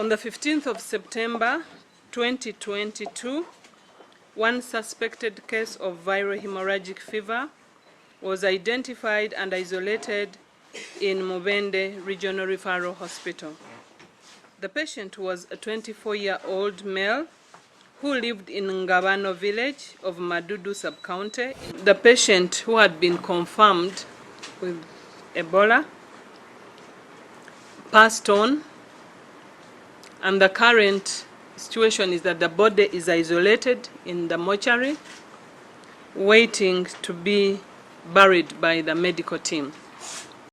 On the 15th of September 2022, one suspected case of viral hemorrhagic fever was identified and isolated in Mubende Regional Referral Hospital. The patient was a 24-year-old male who lived in Ngabano village of Madudu sub-county. The patient, who had been confirmed with Ebola, passed on, and the current situation is that the body is isolated in the mortuary, waiting to be buried by the medical team.